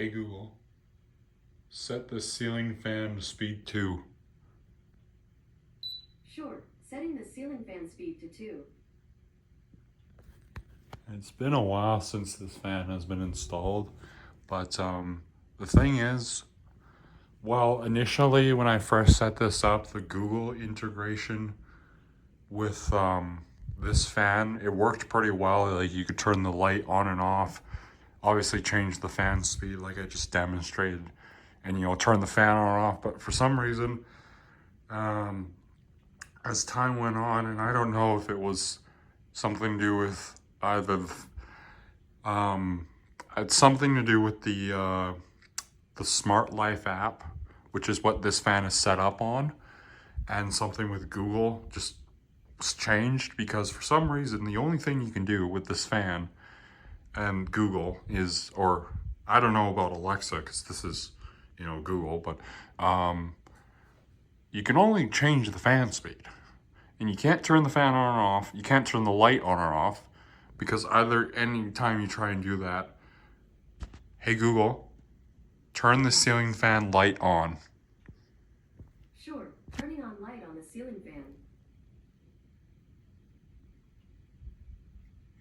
Hey Google, set the ceiling fan to speed 2. Sure, setting the ceiling fan speed to 2. It's been a while since this fan has been installed, but the thing is, well, initially when I first set this up, the Google integration with this fan, it worked pretty well. Like you could turn the light on and off, obviously change the fan speed like I just demonstrated, and turn the fan on and off. But for some reason, as time went on, and I don't know if it was something to do with either it's something to do with the Smart Life app, which is what this fan is set up on, and something with Google just changed, because for some reason the only thing you can do with this fan and Google is, or I don't know about Alexa because this is Google, but you can only change the fan speed, and you can't turn the fan on or off. You can't turn the light on or off, because either any time you try and do that, hey Google, turn the ceiling fan light on. Sure, turning on light on the ceiling fan.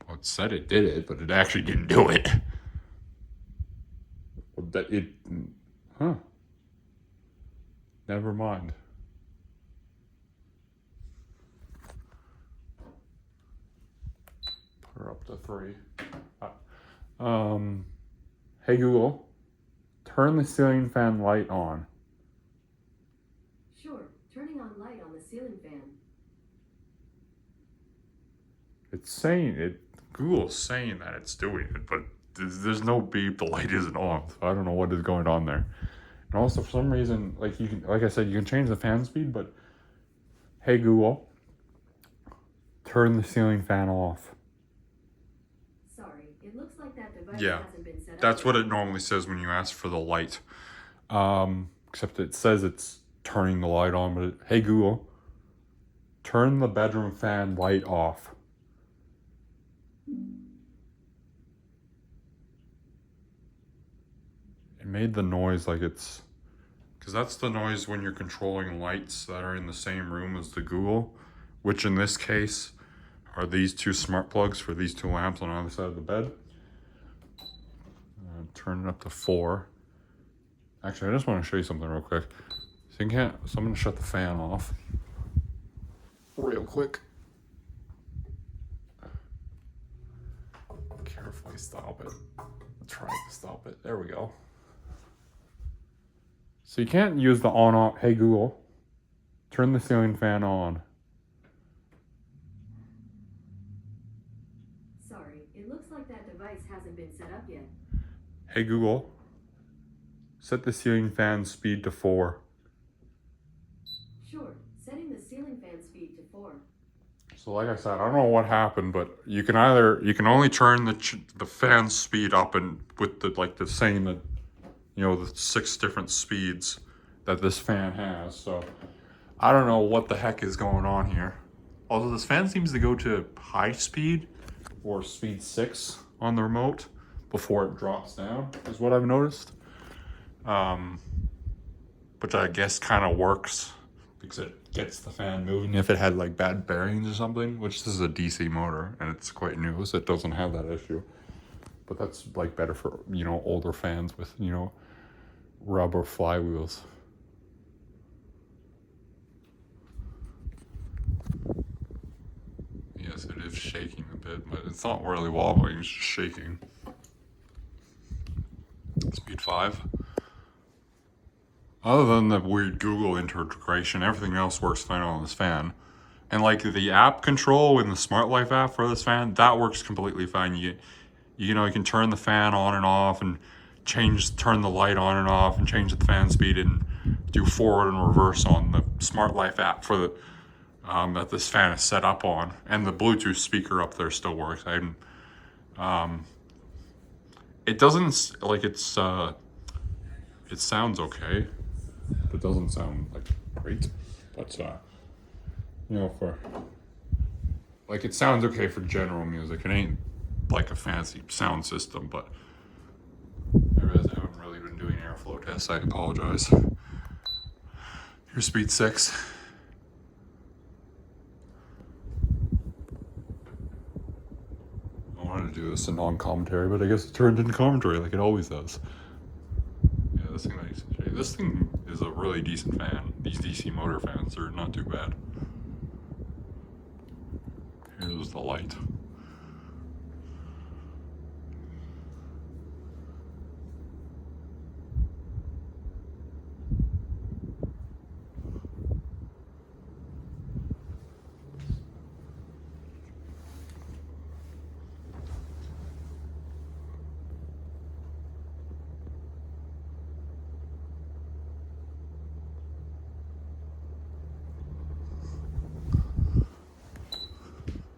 Well, it said it did it, but it actually didn't do it. Huh. Never mind. Put her up to 3. Hey Google, turn the ceiling fan light on. Sure, turning on light on the ceiling fan. It's saying it. Google's saying that it's doing it, but there's no beep. The light isn't on. So I don't know what is going on there. And also, for some reason, like I said, you can change the fan speed, but hey Google, turn the ceiling fan off. Sorry, it looks like that device hasn't been set up. That's what it normally says when you ask for the light. Except it says it's turning the light on, but hey Google, turn the bedroom fan light off. It made the noise like it's, because that's the noise when you're controlling lights that are in the same room as the Google, which in this case are these 2 smart plugs for these 2 lamps on either side of the bed. Turn it up to 4. Actually, I just want to show you something real quick. So I'm going to shut the fan off real quick. Carefully stop it. Try to stop it. There we go. So you can't use the on-off. Hey Google, turn the ceiling fan on. Sorry, it looks like that device hasn't been set up yet. Hey Google, set the ceiling fan speed to 4. Sure, setting the ceiling fan speed to 4. So like I said, I don't know what happened, but you can only turn the fan speed up, and with the same the 6 different speeds that this fan has. So I don't know what the heck is going on here. Although this fan seems to go to high speed or speed 6 on the remote before it drops down, is what I've noticed. Which I guess kind of works because it gets the fan moving. If it had like bad bearings or something, which this is a DC motor and it's quite new, so it doesn't have that issue. But that's like better for older fans with rubber flywheels. Yes, it is shaking a bit, but it's not really wobbling, it's just shaking. Speed 5. Other than the weird Google integration, everything else works fine on this fan. And like the app control in the Smart Life app for this fan, that works completely fine. You can turn the fan on and off, and turn the light on and off, and change the fan speed, and do forward and reverse on the Smart Life app for the that this fan is set up on. And the Bluetooth speaker up there still works. It doesn't like it's it sounds okay. It doesn't sound like great, but for like it sounds okay for general music. It ain't like a fancy sound system, but I haven't really this, I apologize. Here's speed 6. I wanted to do this in non-commentary, but I guess it turned into commentary like it always does. Yeah, this thing is a really decent fan. These DC motor fans are not too bad. Here's the light.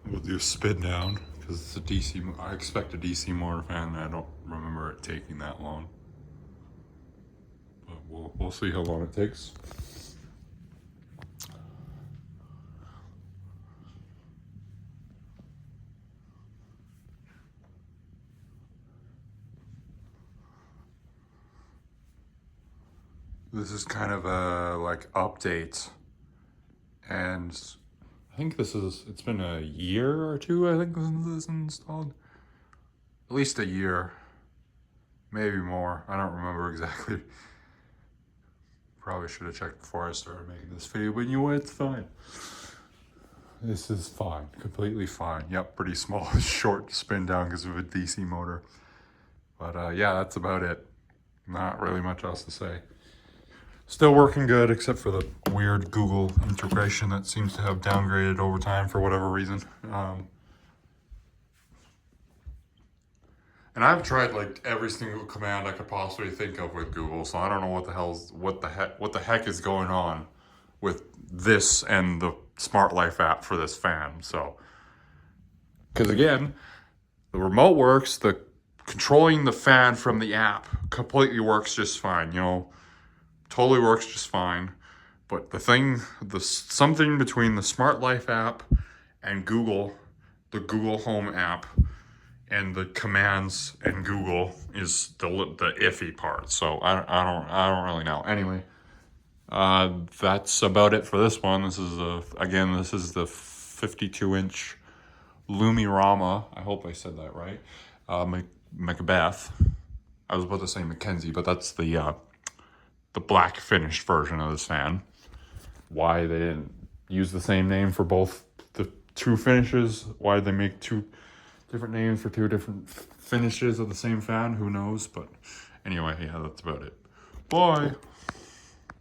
We'll do spin down because it's a DC. I expect a DC motor fan, and I don't remember it taking that long. But we'll see how long it takes. This is kind of a like update, and I think it's been a year or two, I think, since this is installed. At least a year, maybe more. I don't remember exactly. Probably should have checked before I started making this video, but you know what? It's fine. This is fine, completely fine. Yep, pretty small, short spin down because of a DC motor. But yeah, that's about it. Not really much else to say. Still working good, except for the weird Google integration that seems to have downgraded over time for whatever reason. And I've tried like every single command I could possibly think of with Google, so I don't know what the heck is going on with this and the Smart Life app for this fan. So, because again, the remote works, the controlling the fan from the app completely works just fine. You know. Totally works just fine, but something between the Smart Life app and Google, the Google Home app, and the commands and Google is the iffy part. So I don't really know. Anyway, that's about it for this one. This is the 52-inch Lumirama. I hope I said that right. Beth. I was about to say Mackenzie, but that's the black finished version of this fan. Why they didn't use the same name for both the two finishes, why they make two different names for two different finishes of the same fan, who knows? But anyway, yeah, that's about it. Bye.